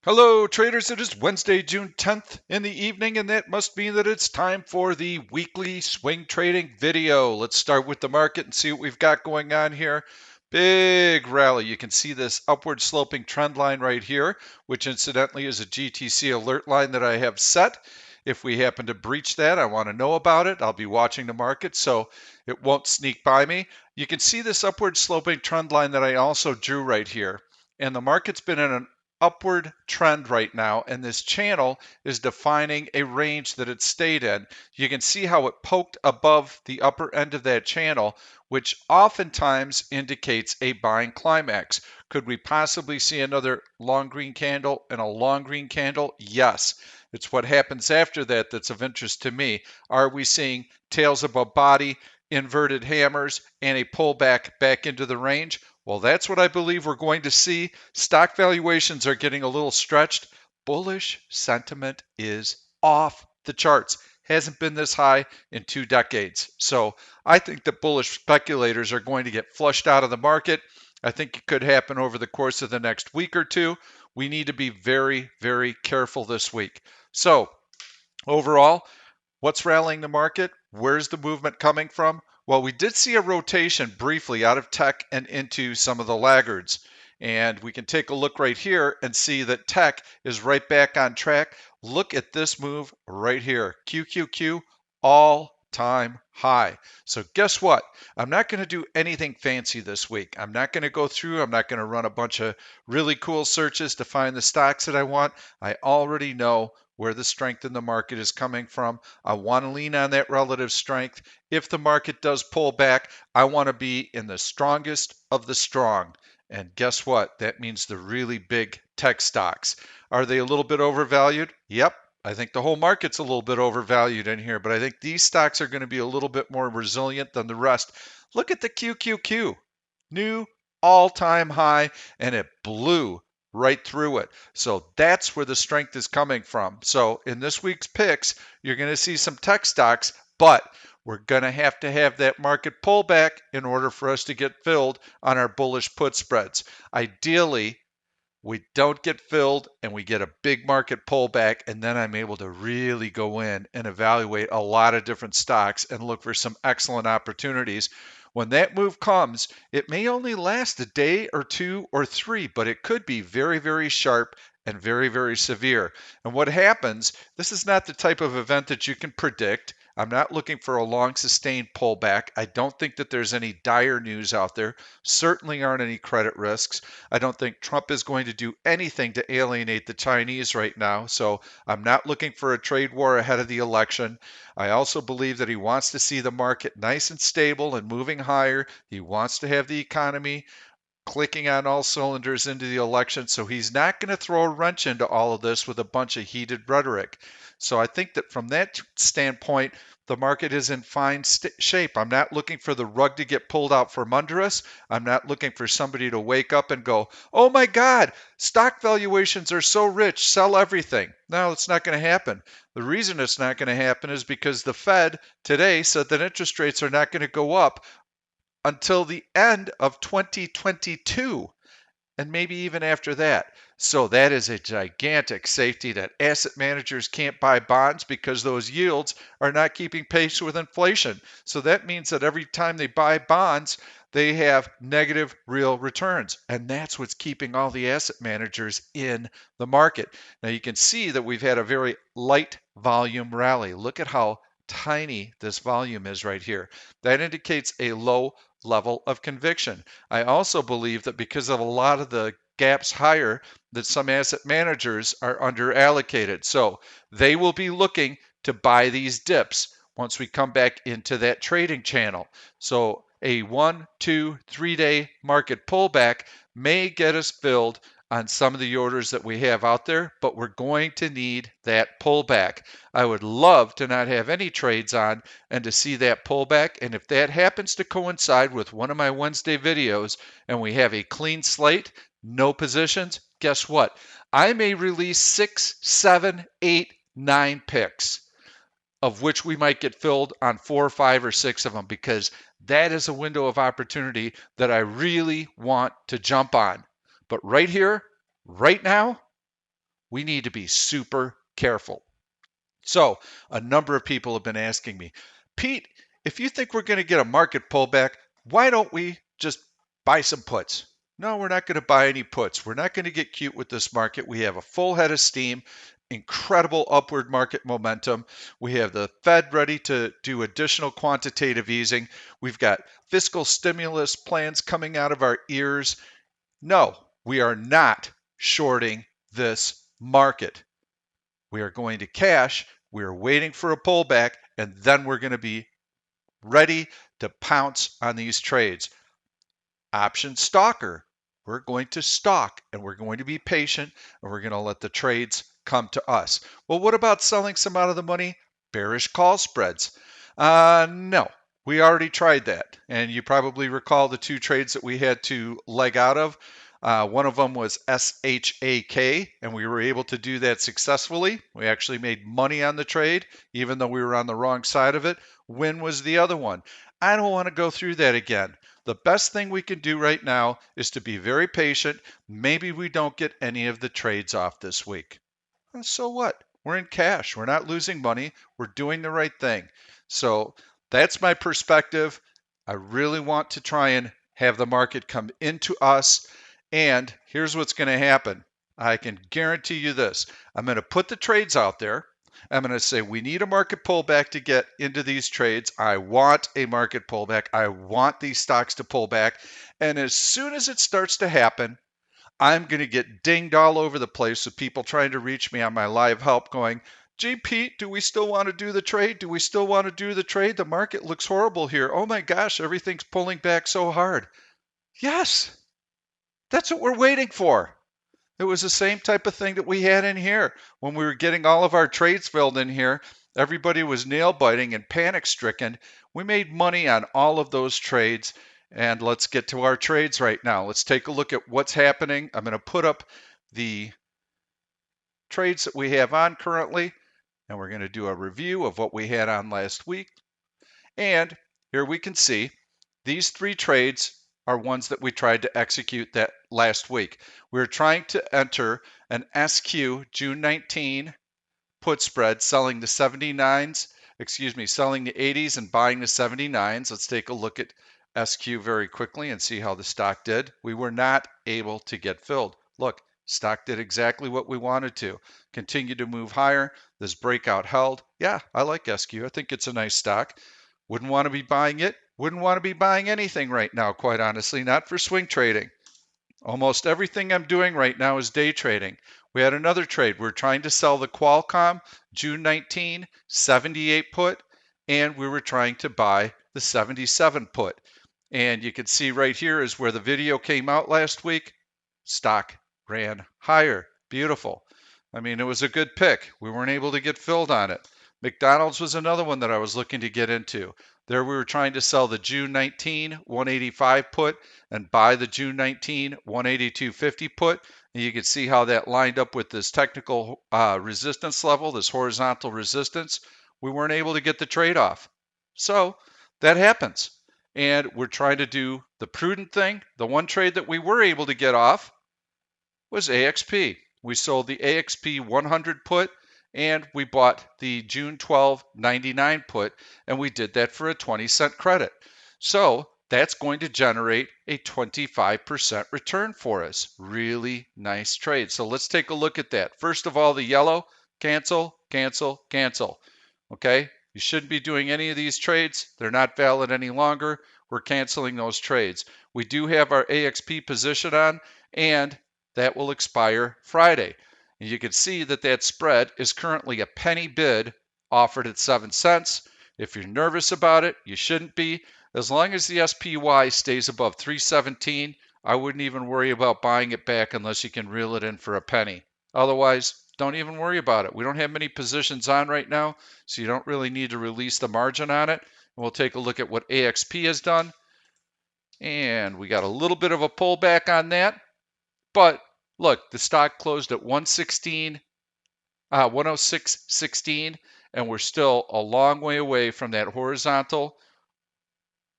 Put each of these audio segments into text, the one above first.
Hello, traders. It is Wednesday, June 10th in the evening, and that must mean that it's time for the weekly swing trading video. Let's start with the market and see what we've got going on here. Big rally. You can see this upward sloping trend line right here, which incidentally is a GTC alert line that I have set. If we happen to breach that, I want to know about it. I'll be watching the market so it won't sneak by me. You can see this upward sloping trend line that I also drew right here. And the market's been in an upward trend right now, and this channel is defining a range that it stayed in. You can see how it poked above the upper end of that channel, which oftentimes indicates a buying climax. Could we possibly see another long green candle and a long green candle? Yes. It's what happens after that that's of interest to me. Are we seeing tails above body, inverted hammers, and a pullback back into the range? Well, that's what I believe we're going to see. Stock valuations are getting a little stretched. Bullish sentiment is off the charts. Hasn't been this high in 2 decades. So I think that bullish speculators are going to get flushed out of the market. I think it could happen over the course of the next week or two. We need to be very, very careful this week. So overall, what's rallying the market? Where's the movement coming from? Well, we did see a rotation briefly out of tech and into some of the laggards. And we can take a look right here and see that tech is right back on track. Look at this move right here. QQQ all-time high. So guess what? I'm not going to do anything fancy this week. I'm not going to go through. I'm not going to run a bunch of really cool searches to find the stocks that I want. I already know where the strength in the market is coming from. I want to lean on that relative strength. If the market does pull back, I want to be in the strongest of the strong. And guess what? That means the really big tech stocks. Are they a little bit overvalued? Yep. I think the whole market's a little bit overvalued in here, but I think these stocks are going to be a little bit more resilient than the rest. Look at the QQQ. New all-time high, and it blew right through it. So that's where the strength is coming from. So in this week's picks, you're going to see some tech stocks, but we're going to have that market pullback in order for us to get filled on our bullish put spreads. Ideally, we don't get filled and we get a big market pullback, and then I'm able to really go in and evaluate a lot of different stocks and look for some excellent opportunities. When that move comes, it may only last a day or two or three, but it could be very, very sharp and very, very severe. And what happens, this is not the type of event that you can predict. I'm not looking for a long sustained pullback. I don't think that there's any dire news out there. Certainly aren't any credit risks. I don't think Trump is going to do anything to alienate the Chinese right now. So I'm not looking for a trade war ahead of the election. I also believe that he wants to see the market nice and stable and moving higher. He wants to have the economy clicking on all cylinders into the election. So he's not going to throw a wrench into all of this with a bunch of heated rhetoric. So I think that from that standpoint, the market is in fine shape. I'm not looking for the rug to get pulled out from under us. I'm not looking for somebody to wake up and go, oh my God, stock valuations are so rich, sell everything. No, it's not going to happen. The reason it's not going to happen is because the Fed today said that interest rates are not going to go up until the end of 2022 and maybe even after that. So that is a gigantic safety that asset managers can't buy bonds because those yields are not keeping pace with inflation. So that means that every time they buy bonds, they have negative real returns. And that's what's keeping all the asset managers in the market. Now you can see that we've had a very light volume rally. Look at how tiny this volume is right here. That indicates a low level of conviction. I also believe that because of a lot of the gaps higher, that some asset managers are under allocated. So they will be looking to buy these dips once we come back into that trading channel. So a 1, 2, 3-day market pullback may get us filled on some of the orders that we have out there, but we're going to need that pullback. I would love to not have any trades on and to see that pullback. And if that happens to coincide with one of my Wednesday videos and we have a clean slate, no positions, guess what? I may release 6, 7, 8, 9 picks, of which we might get filled on 4, 5, or 6 of them, because that is a window of opportunity that I really want to jump on. But right here, right now, We need to be super careful. So, a number of people have been asking me, Pete, if you think we're going to get a market pullback, why don't we just buy some puts? No, we're not going to buy any puts. We're not going to get cute with this market. We have a full head of steam, incredible upward market momentum. We have the Fed ready to do additional quantitative easing. We've got fiscal stimulus plans coming out of our ears. No, we are not shorting this market. We are going to cash. We are waiting for a pullback, and then we're going to be ready to pounce on these trades. Option stalker. We're going to stalk and we're going to be patient and we're going to let the trades come to us. Well, what about selling some out of the money bearish call spreads? No, we already tried that. And you probably recall the two trades that we had to leg out of. One of them was SHAK, and we were able to do that successfully. We actually made money on the trade, even though we were on the wrong side of it. When was the other one? I don't want to go through that again. The best thing we can do right now is to be very patient. Maybe we don't get any of the trades off this week. So what? We're in cash. We're not losing money. We're doing the right thing. So that's my perspective. I really want to try and have the market come into us. And here's what's going to happen. I can guarantee you this. I'm going to put the trades out there. I'm going to say we need a market pullback to get into these trades. I want a market pullback. I want these stocks to pull back. And as soon as it starts to happen, I'm going to get dinged all over the place with people trying to reach me on my live help going, gee, Pete, do we still want to do the trade? Do we still want to do the trade? The market looks horrible here. Oh my gosh, everything's pulling back so hard. Yes, that's what we're waiting for. It was the same type of thing that we had in here when we were getting all of our trades filled in here. Everybody was nail biting and panic stricken. We made money on all of those trades. And let's get to our trades right now. Let's take a look at what's happening. I'm going to put up the trades that we have on currently, and we're going to do a review of what we had on last week. And here we can see these three trades are ones that we tried to execute that last week. We were trying to enter an SQ June 19 put spread, selling the 79s, selling the 80s and buying the 79s. Let's take a look at SQ very quickly and see how the stock did. We were not able to get filled. Look, stock did exactly what we wanted to. Continue to move higher. This breakout held. Yeah, I like SQ. I think it's a nice stock. Wouldn't want to be buying it. Wouldn't want to be buying anything right now, quite honestly, not for swing trading. Almost everything I'm doing right now is day trading. We had another trade. We're trying to sell the Qualcomm June 19 78 put, and we were trying to buy the 77 put. And you can see right here is where the video came out last week. Stock ran higher. Beautiful. I mean, it was a good pick. We weren't able to get filled on it. McDonald's was another one that I was looking to get into. There we were trying to sell the June 19 185 put and buy the June 19 182.50 put. And you can see how that lined up with this technical resistance level, this horizontal resistance. We weren't able to get the trade off. So that happens. And we're trying to do the prudent thing. The one trade that we were able to get off was AXP. We sold the AXP 100 put and we bought the June 12 99 put, and we did that for a 20-cent credit. So that's going to generate a 25% return for us. Really nice trade. So let's take a look at that. First of all, the yellow, cancel, cancel, cancel. Okay, you shouldn't be doing any of these trades. They're not valid any longer. We're canceling those trades. We do have our AXP position on, and that will expire Friday. And you can see that that spread is currently a penny bid offered at 7 cents. If you're nervous about it, you shouldn't be. As long as the SPY stays above 317, I wouldn't even worry about buying it back unless you can reel it in for a penny. Otherwise, don't even worry about it. We don't have many positions on right now, so you don't really need to release the margin on it. And we'll take a look at what AXP has done. And we got a little bit of a pullback on that. But look, the stock closed at 106.16, and we're still a long way away from that horizontal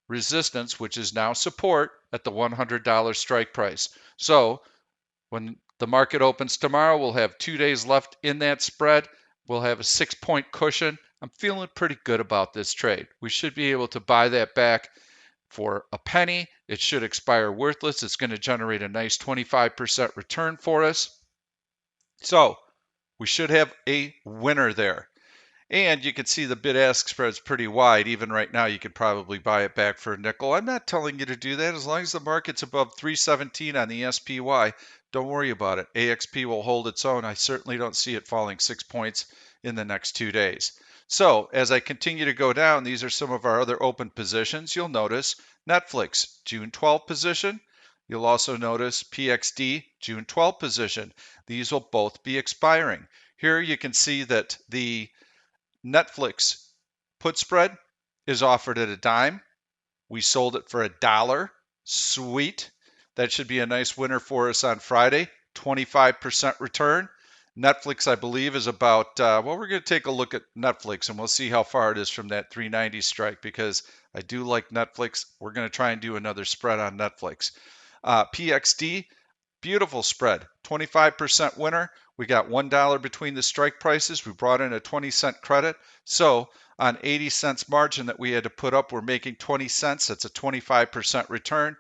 resistance, which is now support at the $100 strike price. So when The market opens tomorrow. We'll have 2 days left in that spread. We'll have a 6-point cushion. I'm feeling pretty good about this trade. We should be able to buy that back for a penny. It should expire worthless. It's going to generate a nice 25% return for us. So we should have a winner there. And you can see the bid-ask spread's pretty wide. Even right now, you could probably buy it back for a nickel. I'm not telling you to do that. As long as the market's above 317 on the SPY, don't worry about it. AXP will hold its own. I certainly don't see it falling 6 points in the next 2 days. So as I continue to go down, these are some of our other open positions. You'll notice Netflix, June 12 position. You'll also notice PXD, June 12 position. These will both be expiring. Here you can see that the Netflix put spread is offered at a dime. We sold it for $1. Sweet. That should be a nice winner for us on Friday. 25% return. Netflix, I believe, is about, well, we're going to take a look at Netflix and we'll see how far it is from that 390 strike because I do like Netflix. We're going to try and do another spread on Netflix. PXD, beautiful spread. 25% winner. We got $1 between the strike prices. We brought in a 20-cent credit. So on 80 cents margin that we had to put up, we're making 20 cents. That's a 25% return.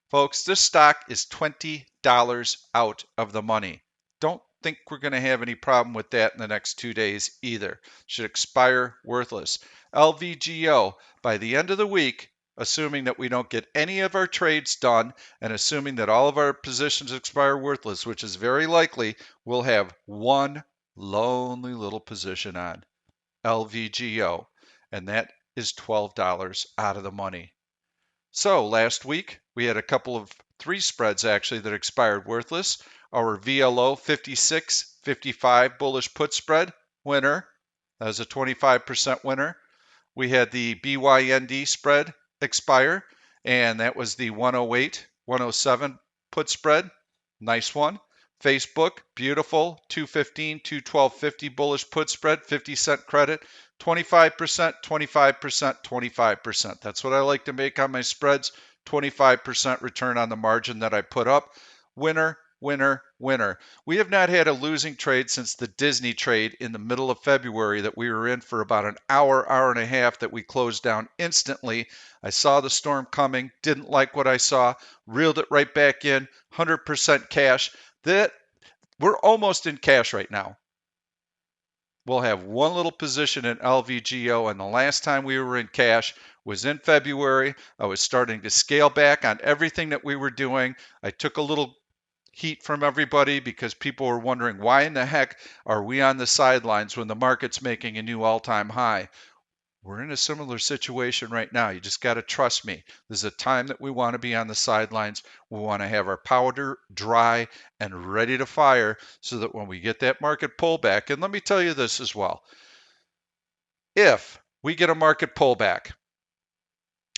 Folks, this stock is $20 out of the money. Don't think we're going to have any problem with that in the next 2 days either. Should expire worthless. LVGO, by the end of the week, assuming that we don't get any of our trades done and assuming that all of our positions expire worthless, which is very likely, we'll have one lonely little position on LVGO, and that is $12 out of the money. So last week, we had a couple of 3 spreads actually that expired worthless. Our VLO 56-55 bullish put spread, winner. That was a 25% winner. We had the BYND spread expire, and that was the 108-107 put spread. Nice one. Facebook, beautiful, 215, 212.50 bullish put spread, 50-cent credit, 25%, 25%, 25%. That's what I like to make on my spreads, 25% return on the margin that I put up. Winner, winner, winner. We have not had a losing trade since the Disney trade in the middle of February that we were in for about an hour, hour and a half that we closed down instantly. I saw the storm coming, didn't like what I saw, reeled it right back in, 100% cash. That we're almost in cash right now. We'll have one little position in LVGO, and the last time we were in cash was in February. I was starting to scale back on everything that we were doing. I took a little heat from everybody because people were wondering why in the heck are we on the sidelines when the market's making a new all-time high. We're in a similar situation right now. You just got to trust me. This is a time that we want to be on the sidelines. We want to have our powder dry and ready to fire so that when we get that market pullback, and let me tell you this as well, if we get a market pullback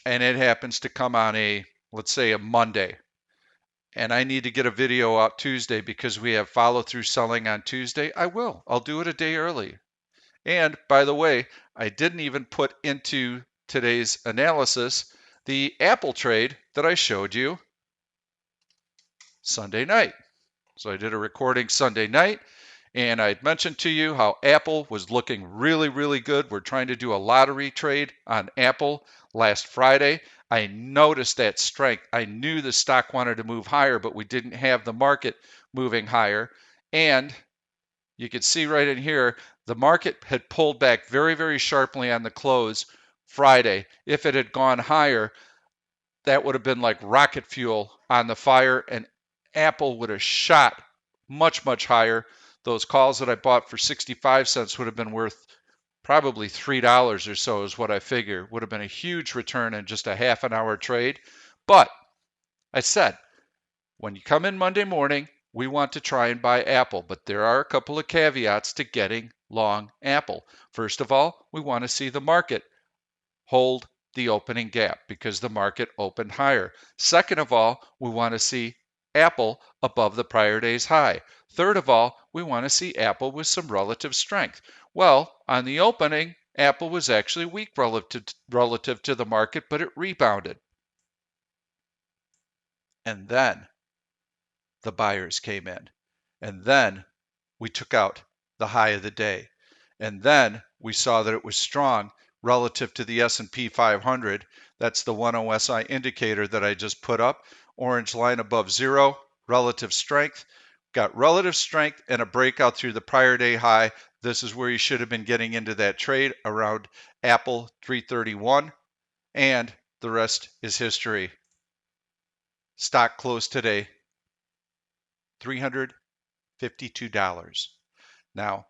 and it happens to come on a, let's say a Monday, and I need to get a video out Tuesday because we have follow-through selling on Tuesday, I will. I'll do it a day early. And by the way, I didn't even put into today's analysis the Apple trade that I showed you Sunday night. So I did a recording Sunday night, and I had mentioned to you how Apple was looking really, really good. We're trying to do a lottery trade on Apple last Friday. I noticed that strength. I knew the stock wanted to move higher, but we didn't have the market moving higher. And you can see right in here, the market had pulled back very, very sharply on the close Friday. If it had gone higher, that would have been like rocket fuel on the fire, and Apple would have shot much, much higher. Those calls that I bought for 65 cents would have been worth probably $3 or so is what I figure. Would have been a huge return in just a half an hour trade. But I said, when you come in Monday morning, we want to try and buy Apple, but there are a couple of caveats to getting long Apple. First of all, we want to see the market hold the opening gap because the market opened higher. Second of all, we want to see Apple above the prior day's high. Third of all, we want to see Apple with some relative strength. Well, on the opening, Apple was actually weak relative to the market, but it rebounded. And then the buyers came in. And then we took out the high of the day. And then we saw that it was strong relative to the S&P 500. That's the 1 OSI indicator that I just put up. Orange line above zero, relative strength. Got relative strength and a breakout through the prior day high. This is where you should have been getting into that trade around Apple 331. And the rest is history. Stock closed today, $352. Now,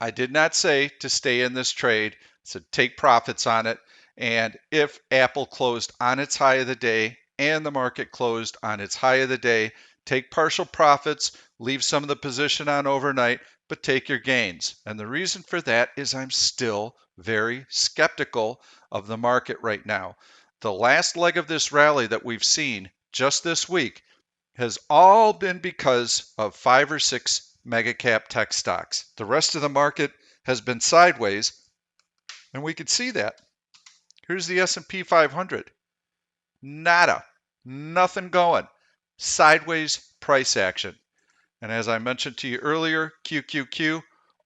I did not say to stay in this trade, so take profits on it. And if Apple closed on its high of the day and the market closed on its high of the day, take partial profits, leave some of the position on overnight, but take your gains. And the reason for that is I'm still very skeptical of the market right now. The last leg of this rally that we've seen just this week has all been because of 5 or 6 mega cap tech stocks. The rest of the market has been sideways, and we can see that. Here's the S&P 500. Nada. Nothing going. Sideways price action. And as I mentioned to you earlier, QQQ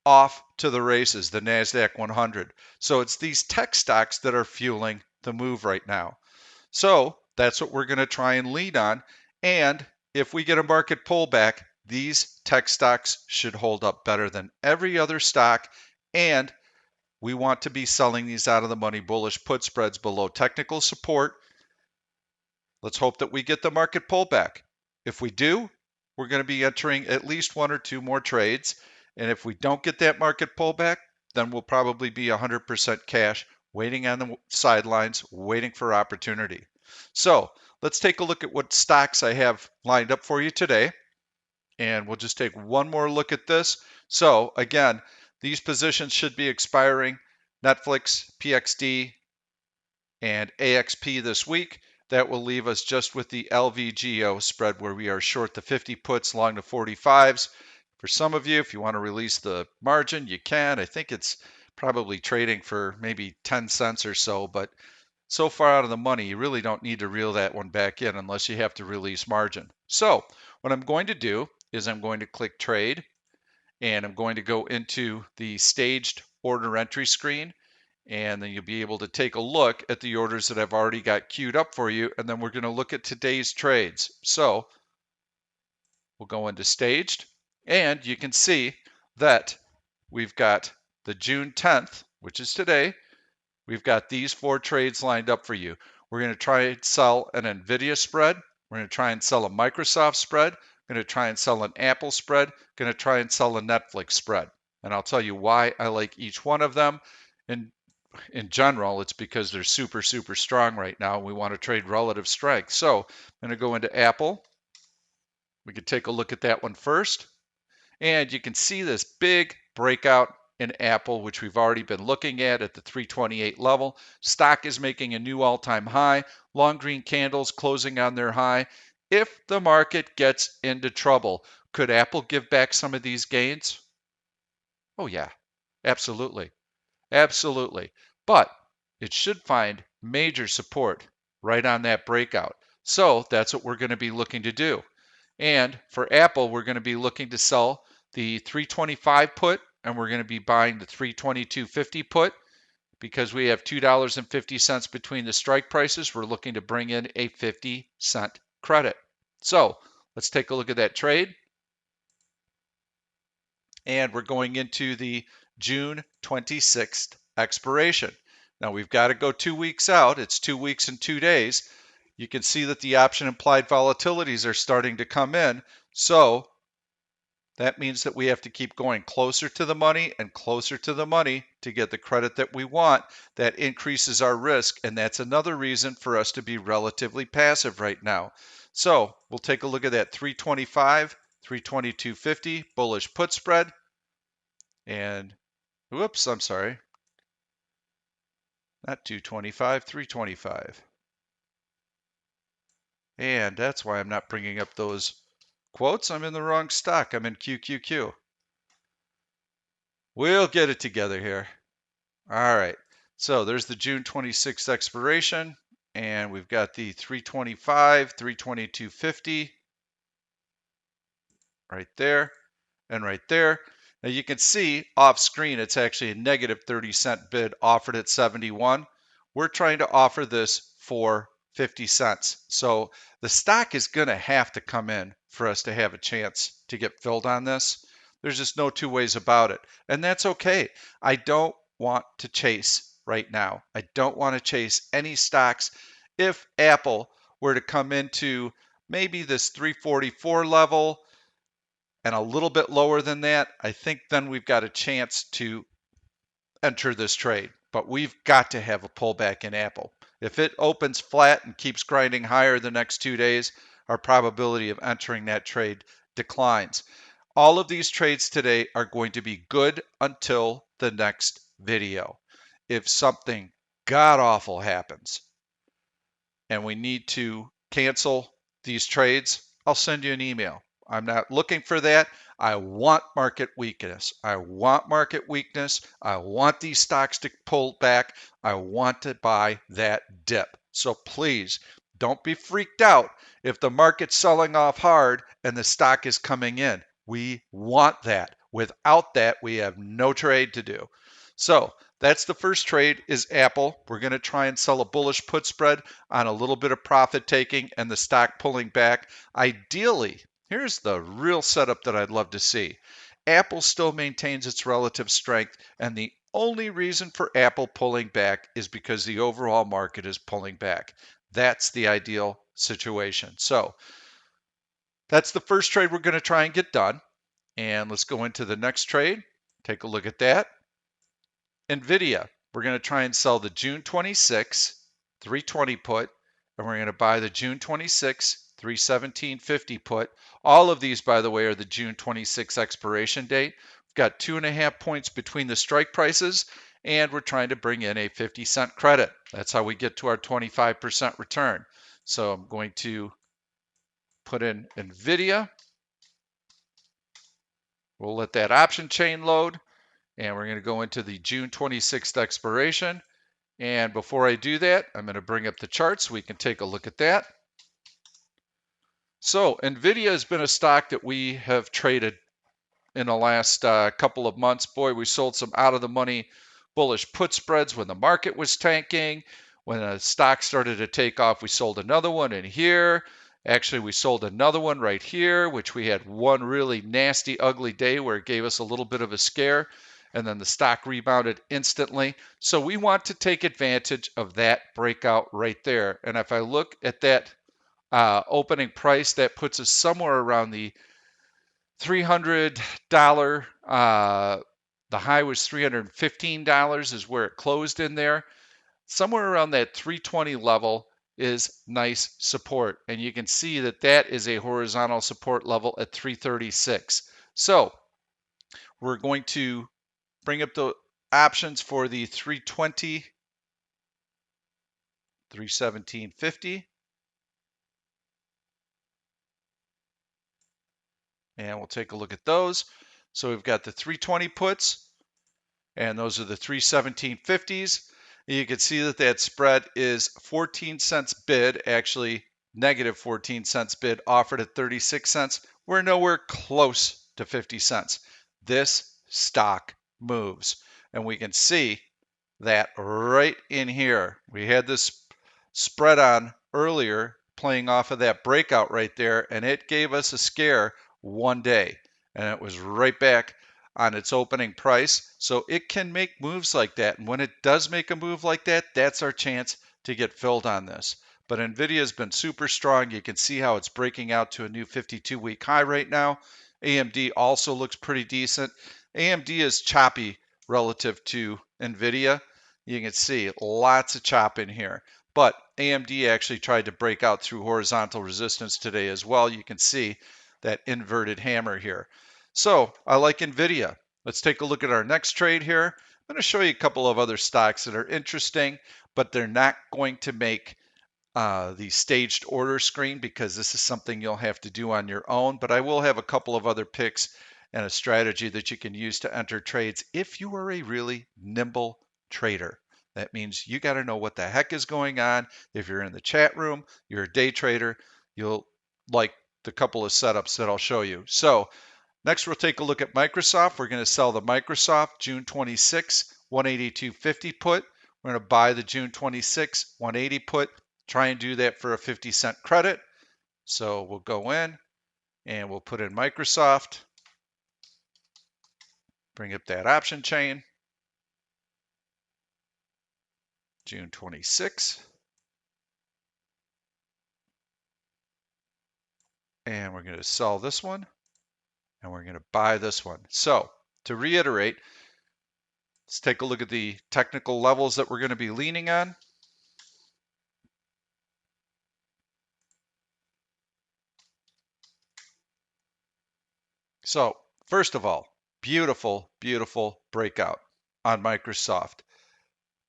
off to the races, the NASDAQ 100. So it's these tech stocks that are fueling the move right now. So that's what we're going to try and lead on. And if we get a market pullback, these tech stocks should hold up better than every other stock. And we want to be selling these out of the money bullish put spreads below technical support. Let's hope that we get the market pullback. If we do, we're going to be entering at least 1 or 2 more trades. And if we don't get that market pullback, then we'll probably be 100% cash, waiting on the sidelines, waiting for opportunity. So let's take a look at what stocks I have lined up for you today. And we'll just take one more look at this. So again, these positions should be expiring. Netflix, PXD, and AXP this week. That will leave us just with the LVGO spread where we are short the 50 puts, long the 45s. For some of you, if you want to release the margin, you can. I think it's probably trading for maybe 10 cents or so, but so far out of the money, you really don't need to reel that one back in unless you have to release margin. So what I'm going to do is I'm going to click trade, and I'm going to go into the staged order entry screen, and then you'll be able to take a look at the orders that I've already got queued up for you, and then we're going to look at today's trades. So we'll go into staged, and you can see that we've got the June 10th, which is today. We've got these 4 trades lined up for you. We're going to try and sell an NVIDIA spread. We're going to try and sell a Microsoft spread. We're going to try and sell an Apple spread. Going to try and sell a Netflix spread. And I'll tell you why I like each one of them. And in general, it's because they're super, super strong right now. We want to trade relative strength. So I'm going to go into Apple. We can take a look at that one first. And you can see this big breakout in Apple, which we've already been looking at the 328 level. Stock is making a new all-time high. Long green candles closing on their high. If the market gets into trouble, could Apple give back some of these gains? Oh yeah, absolutely. Absolutely. But it should find major support right on that breakout. So that's what we're going to be looking to do. And for Apple, we're going to be looking to sell the 325 put, and we're going to be buying the 322.50 put because we have $2.50 between the strike prices. We're looking to bring in a 50-cent credit. So let's take a look at that trade. And we're going into the June 26th expiration. Now we've got to go 2 weeks out. It's 2 weeks and 2 days. You can see that the option implied volatilities are starting to come in. So that means that we have to keep going closer to the money and closer to the money to get the credit that we want. That increases our risk, and that's another reason for us to be relatively passive right now. So we'll take a look at that 325, 322.50 bullish put spread. And whoops, I'm sorry. Not 225, 325. And that's why I'm not bringing up those quotes. I'm in the wrong stock. I'm in QQQ. We'll get it together here. All right. So there's the June 26th expiration. And we've got the 325, 322.50. right there, and right there. Now you can see off screen it's actually a negative 30-cent bid offered at 71. We're trying to offer this for 50 cents. So the stock is going to have to come in for us to have a chance to get filled on this. There's just no two ways about it. And that's okay. I don't want to chase right now. I don't want to chase any stocks. If Apple were to come into maybe this 344 level, and a little bit lower than that, I think then we've got a chance to enter this trade. But we've got to have a pullback in Apple. If it opens flat and keeps grinding higher the next 2 days, our probability of entering that trade declines. All of these trades today are going to be good until the next video. If something god awful happens and we need to cancel these trades, I'll send you an email. I'm not looking for that. I want market weakness. I want market weakness. I want these stocks to pull back. I want to buy that dip. So please don't be freaked out if the market's selling off hard and the stock is coming in. We want that. Without that, we have no trade to do. So that's the first trade is Apple. We're going to try and sell a bullish put spread on a little bit of profit taking and the stock pulling back. Ideally, here's the real setup that I'd love to see. Apple still maintains its relative strength, and the only reason for Apple pulling back is because the overall market is pulling back. That's the ideal situation. So that's the first trade we're going to try and get done. And let's go into the next trade. Take a look at that. NVIDIA, we're going to try and sell the June 26 320 put, and we're going to buy the June 26 317.50 put. All of these, by the way, are the June 26 expiration date. We've got 2.5 points between the strike prices, and we're trying to bring in a 50-cent credit. That's how we get to our 25% return. So I'm going to put in NVIDIA. We'll let that option chain load. And we're going to go into the June 26th expiration. And before I do that, I'm going to bring up the chart so we can take a look at that. So NVIDIA has been a stock that we have traded in the last couple of months. Boy, we sold some out of the money bullish put spreads when the market was tanking. When the stock started to take off, we sold another one in here. Actually, we sold another one right here, which we had one really nasty, ugly day where it gave us a little bit of a scare. And then the stock rebounded instantly. So we want to take advantage of that breakout right there. And if I look at that opening price, that puts us somewhere around the $300. The high was $315 is where it closed in there. Somewhere around that 320 level is nice support. And you can see that that is a horizontal support level at 336. So we're going to bring up the options for the 320, 317.50. And we'll take a look at those. So we've got the 320 puts, and those are the 317.50s. You can see that that spread is 14 cents bid, actually negative 14 cents bid, offered at 36 cents. We're nowhere close to 50 cents. This stock moves. And we can see that right in here. We had this spread on earlier playing off of that breakout right there, and it gave us a scare one day. And it was right back on its opening price. So it can make moves like that. And when it does make a move like that, that's our chance to get filled on this. But NVIDIA has been super strong. You can see how it's breaking out to a new 52-week high right now. AMD also looks pretty decent. AMD is choppy relative to NVIDIA. You can see lots of chop in here. But AMD actually tried to break out through horizontal resistance today as well. You can see that inverted hammer here. So I like NVIDIA. Let's take a look at our next trade here. I'm going to show you a couple of other stocks that are interesting, but they're not going to make the staged order screen because this is something you'll have to do on your own. But I will have a couple of other picks and a strategy that you can use to enter trades if you are a really nimble trader. That means you got to know what the heck is going on. If you're in the chat room, you're a day trader, you'll like the couple of setups that I'll show you. So next we'll take a look at Microsoft. We're going to sell the Microsoft June 26, 182.50 put. We're going to buy the June 26, 180 put. Try and do that for a 50-cent credit. So we'll go in and we'll put in Microsoft. Bring up that option chain. June 26. And we're going to sell this one. And we're going to buy this one. So to reiterate, let's take a look at the technical levels that we're going to be leaning on. So first of all, beautiful, beautiful breakout on Microsoft.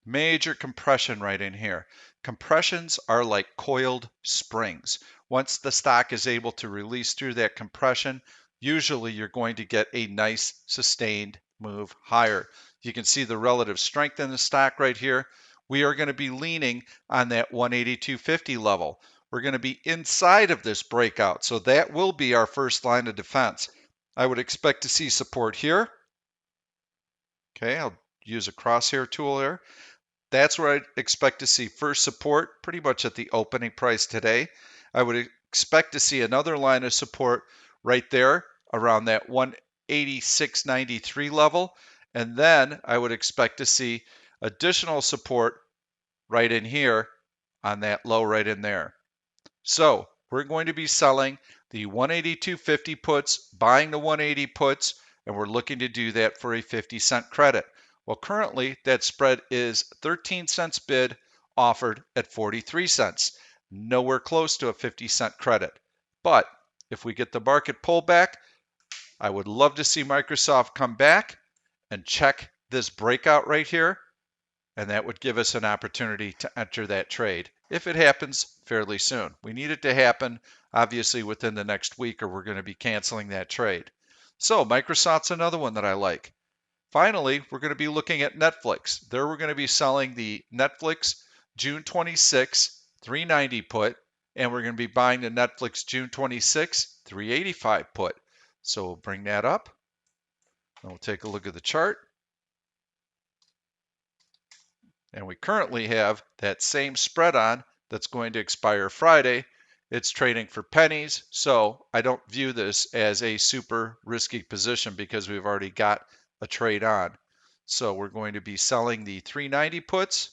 Major compression right in here. Compressions are like coiled springs. Once the stock is able to release through that compression, usually you're going to get a nice sustained move higher. You can see the relative strength in the stock right here. We are going to be leaning on that 182.50 level. We're going to be inside of this breakout, so that will be our first line of defense. I would expect to see support here. Okay, I'll use a crosshair tool here. That's where I'd expect to see first support, pretty much at the opening price today. I would expect to see another line of support right there around that 186.93 level. And then I would expect to see additional support right in here on that low right in there. So we're going to be selling the 182.50 puts, buying the 180 puts, and we're looking to do that for a 50-cent credit. Well, currently that spread is 13 cents bid, offered at 43 cents. Nowhere close to a 50-cent credit. But if we get the market pullback, I would love to see Microsoft come back and check this breakout right here, and that would give us an opportunity to enter that trade if it happens fairly soon. We need it to happen, obviously, within the next week, or we're going to be canceling that trade. So Microsoft's another one that I like. Finally, we're going to be looking at Netflix. There we're going to be selling the Netflix June 26, 390 put, and we're going to be buying the Netflix June 26, 385 put. So we'll bring that up, and we'll take a look at the chart. And we currently have that same spread on that's going to expire Friday. It's trading for pennies, so I don't view this as a super risky position because we've already got a trade on. So we're going to be selling the 390 puts,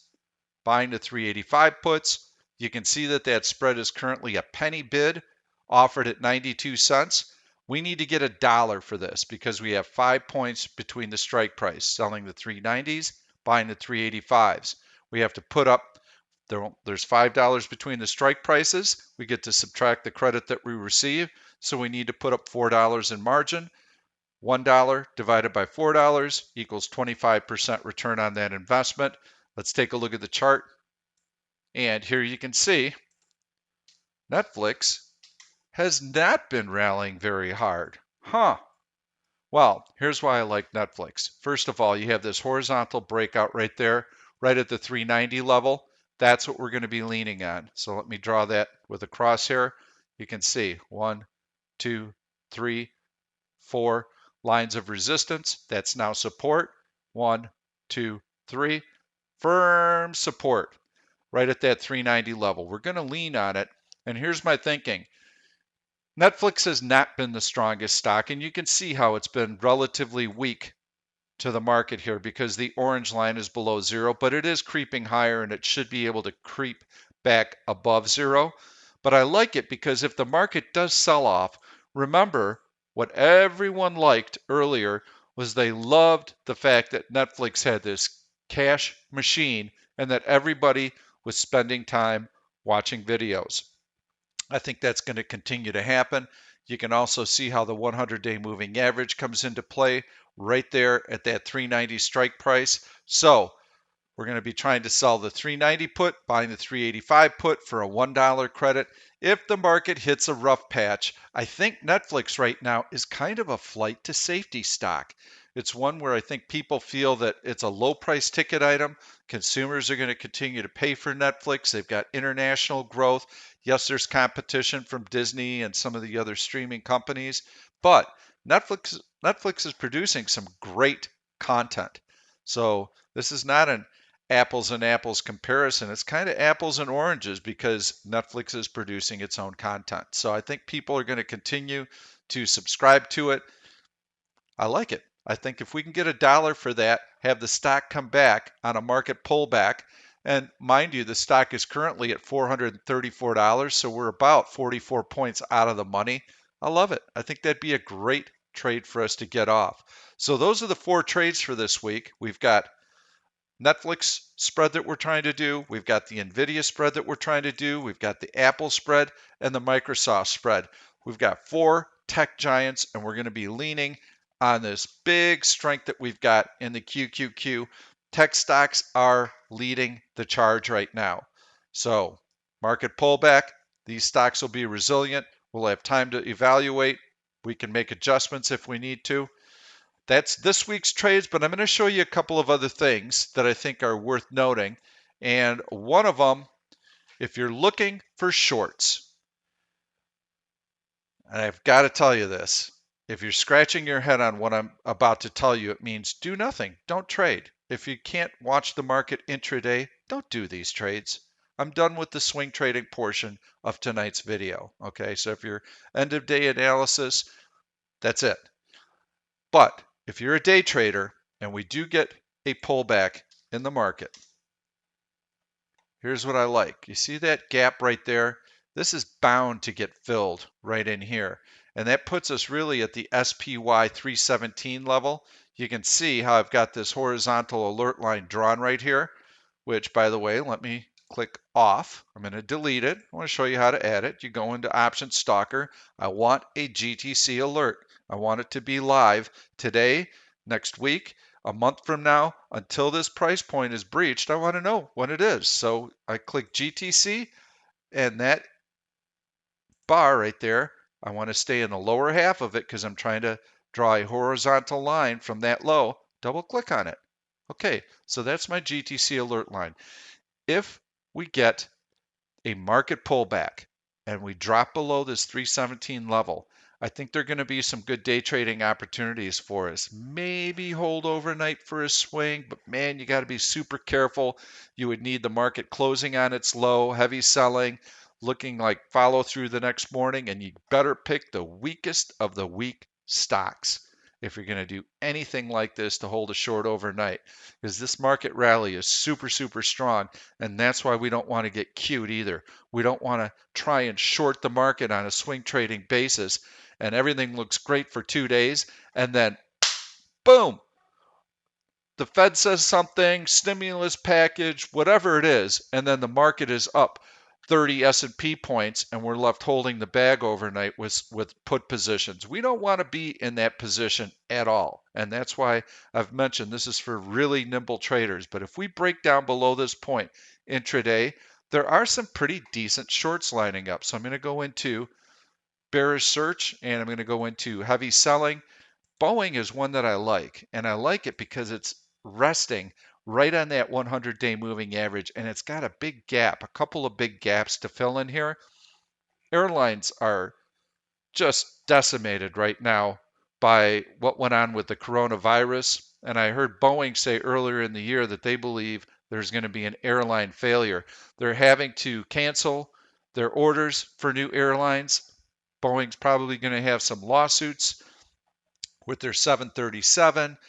buying the 385 puts. You can see that that spread is currently a penny bid, offered at 92 cents. We need to get $1 for this because we have 5 points between the strike price, selling the 390s, buying the 385s. We have to put up, there's $5 between the strike prices. We get to subtract the credit that we receive. So we need to put up $4 in margin. $1 divided by $4 equals 25% return on that investment. Let's take a look at the chart. And here you can see Netflix has not been rallying very hard. Well, here's why I like Netflix. First of all, you have this horizontal breakout right there, right at the 390 level. That's what we're going to be leaning on. So let me draw that with a crosshair. You can see 1, 2, 3, 4 lines of resistance. That's now support. 1, 2, 3. Firm support right at that 390 level. We're going to lean on it. And here's my thinking. Netflix has not been the strongest stock, and you can see how it's been relatively weak to the market here because the orange line is below zero, but it is creeping higher and it should be able to creep back above zero. But I like it because if the market does sell off, remember what everyone liked earlier was they loved the fact that Netflix had this cash machine and that everybody was spending time watching videos. I think that's going to continue to happen. You can also see how the 100-day moving average comes into play right there at that 390 strike price. So we're going to be trying to sell the 390 put, buying the 385 put for a $1 credit. If the market hits a rough patch, I think Netflix right now is kind of a flight to safety stock. It's one where I think people feel that it's a low price ticket item. Consumers are going to continue to pay for Netflix. They've got international growth. Yes, there's competition from Disney and some of the other streaming companies, but Netflix is producing some great content. So this is not an apples and apples comparison. It's kind of apples and oranges because Netflix is producing its own content. So I think people are going to continue to subscribe to it. I like it. I think if we can get $1 for that, have the stock come back on a market pullback, and mind you, the stock is currently at $434, so we're about 44 points out of the money. I love it. I think that'd be a great trade for us to get off. So those are the 4 trades for this week. We've got Netflix spread that we're trying to do. We've got the Nvidia spread that we're trying to do. We've got the Apple spread and the Microsoft spread. We've got 4 tech giants, and we're going to be leaning on this big strength that we've got in the QQQ. Tech stocks are leading the charge right now. So, market pullback, these stocks will be resilient. We'll have time to evaluate. We can make adjustments if we need to. That's this week's trades, but I'm going to show you a couple of other things that I think are worth noting. And one of them, if you're looking for shorts, and I've got to tell you this, if you're scratching your head on what I'm about to tell you, it means do nothing. Don't trade. If you can't watch the market intraday, don't do these trades. I'm done with the swing trading portion of tonight's video. Okay, so if you're end of day analysis, that's it. But if you're a day trader and we do get a pullback in the market, here's what I like. You see that gap right there? This is bound to get filled right in here. And that puts us really at the SPY 317 level. You can see how I've got this horizontal alert line drawn right here, which, by the way, let me click off. I'm going to delete it. I want to show you how to add it. You go into Option Stalker. I want a GTC alert. I want it to be live today, next week, a month from now, until this price point is breached. I want to know when it is. So I click GTC, and that bar right there, I want to stay in the lower half of it because I'm trying to draw a horizontal line from that low. Double click on it. Okay, so that's my GTC alert line. If we get a market pullback and we drop below this 317 level, I think there are going to be some good day trading opportunities for us. Maybe hold overnight for a swing, but man, you got to be super careful. You would need the market closing on its low, heavy selling, looking like follow through the next morning, and you better pick the weakest of the weak stocks if you're going to do anything like this to hold a short overnight, because this market rally is super, super strong, and that's why we don't want to get cute either. We don't want to try and short the market on a swing trading basis, and everything looks great for 2 days, and then boom, the Fed says something, stimulus package, whatever it is, and then the market is up 30 S&P points, and we're left holding the bag overnight with put positions. We don't want to be in that position at all, and that's why I've mentioned this is for really nimble traders. But if we break down below this point intraday, there are some pretty decent shorts lining up. So I'm going to go into bearish search, and I'm going to go into heavy selling. Boeing is one that I like, and I like it because it's resting right on that 100-day moving average, and it's got a big gap, a couple of big gaps to fill in here. Airlines are just decimated right now by what went on with the coronavirus, and I heard Boeing say earlier in the year that they believe there's going to be an airline failure. They're having to cancel their orders for new airlines. Boeing's probably going to have some lawsuits with their 737.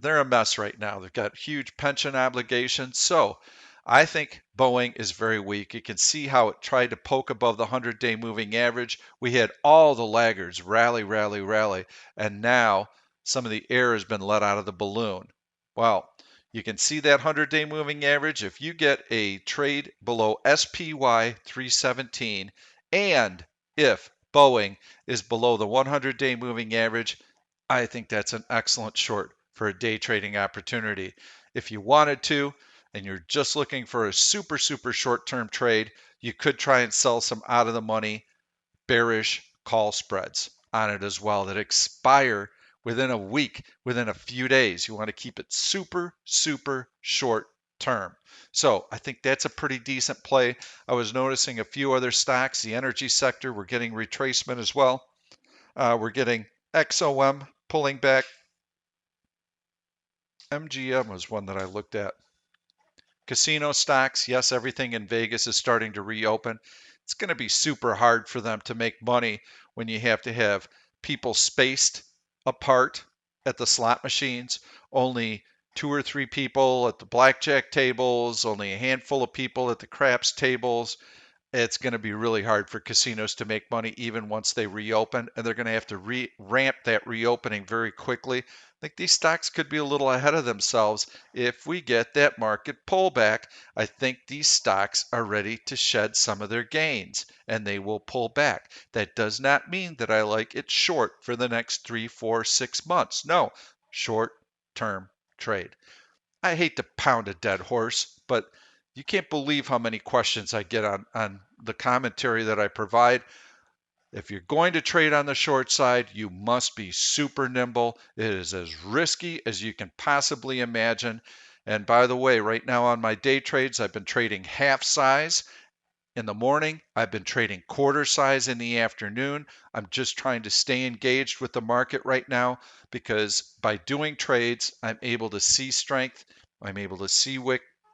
They're a mess right now. They've got huge pension obligations. So I think Boeing is very weak. You can see how it tried to poke above the 100-day moving average. We had all the laggards rally, rally, rally, and now some of the air has been let out of the balloon. Well, you can see that 100-day moving average. If you get a trade below SPY 317, and if Boeing is below the 100-day moving average, I think that's an excellent short for a day trading opportunity. If you wanted to, and you're just looking for a super, super short-term trade, you could try and sell some out of the money bearish call spreads on it as well that expire within a week, within a few days. You want to keep it super, super short term. So I think that's a pretty decent play. I was noticing a few other stocks, the energy sector, we're getting retracement as well. We're getting XOM pulling back. MGM was one that I looked at. Casino stocks, yes, everything in Vegas is starting to reopen. It's going to be super hard for them to make money when you have to have people spaced apart at the slot machines, only 2 or 3 people at the blackjack tables, only a handful of people at the craps tables. It's going to be really hard for casinos to make money even once they reopen, and they're going to have to ramp that reopening very quickly. I think these stocks could be a little ahead of themselves if we get that market pullback. I think these stocks are ready to shed some of their gains, and they will pull back. That does not mean that I like it short for the next 3, 4, 6 months. No, short-term trade. I hate to pound a dead horse, but you can't believe how many questions I get on the commentary that I provide. If you're going to trade on the short side, you must be super nimble. It is as risky as you can possibly imagine. And by the way, right now on my day trades, I've been trading half size in the morning. I've been trading quarter size in the afternoon. I'm just trying to stay engaged with the market right now because by doing trades, I'm able to see strength, I'm able to see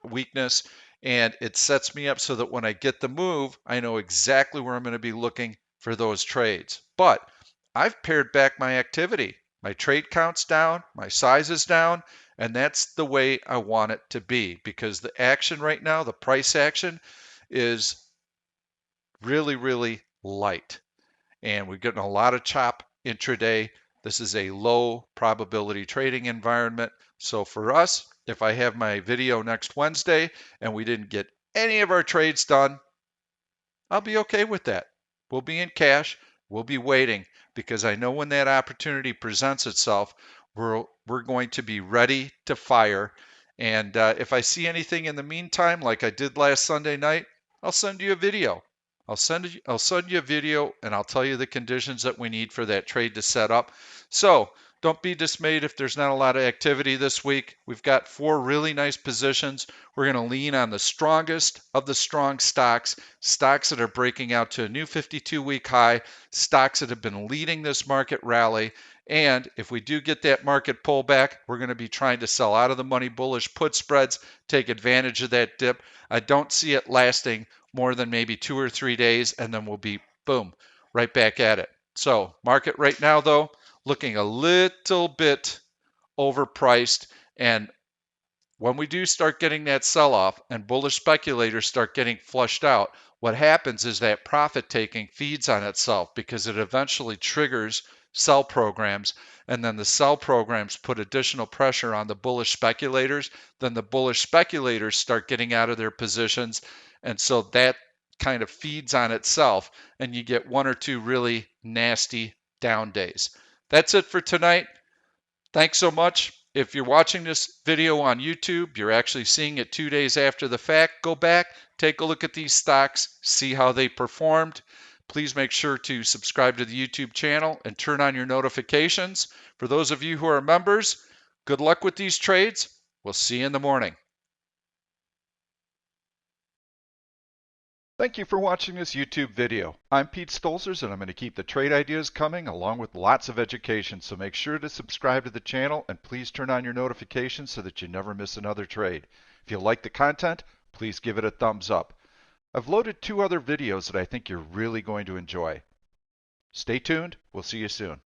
weakness, and it sets me up so that when I get the move, I know exactly where I'm going to be looking for those trades. But I've pared back my activity. My trade count's down, my size is down, and that's the way I want it to be because the action right now, the price action, is really, really light. And we're getting a lot of chop intraday. This is a low probability trading environment. So for us, if I have my video next Wednesday and we didn't get any of our trades done, I'll be okay with that. We'll be in cash. We'll be waiting because I know when that opportunity presents itself, we're going to be ready to fire. And if I see anything in the meantime, like I did last Sunday night, I'll send you a video. I'll send you a video and I'll tell you the conditions that we need for that trade to set up. So don't be dismayed if there's not a lot of activity this week. We've got 4 really nice positions. We're going to lean on the strongest of the strong stocks, stocks that are breaking out to a new 52-week high, stocks that have been leading this market rally. And if we do get that market pullback, we're going to be trying to sell out of the money bullish put spreads, take advantage of that dip. I don't see it lasting more than maybe 2 or 3 days, and then we'll be, boom, right back at it. So market right now, though, looking a little bit overpriced. And when we do start getting that sell-off and bullish speculators start getting flushed out, what happens is that profit taking feeds on itself because it eventually triggers sell programs, and then the sell programs put additional pressure on the bullish speculators. Then the bullish speculators start getting out of their positions, and so that kind of feeds on itself, and you get 1 or 2 really nasty down days. That's it for tonight. Thanks so much. If you're watching this video on YouTube, you're actually seeing it 2 days after the fact. Go back, take a look at these stocks, see how they performed. Please make sure to subscribe to the YouTube channel and turn on your notifications. For those of you who are members, good luck with these trades. We'll see you in the morning. Thank you for watching this YouTube video. I'm Pete Stolzers and I'm going to keep the trade ideas coming along with lots of education, so make sure to subscribe to the channel and please turn on your notifications so that you never miss another trade. If you like the content, please give it a thumbs up. I've loaded 2 other videos that I think you're really going to enjoy. Stay tuned. We'll see you soon.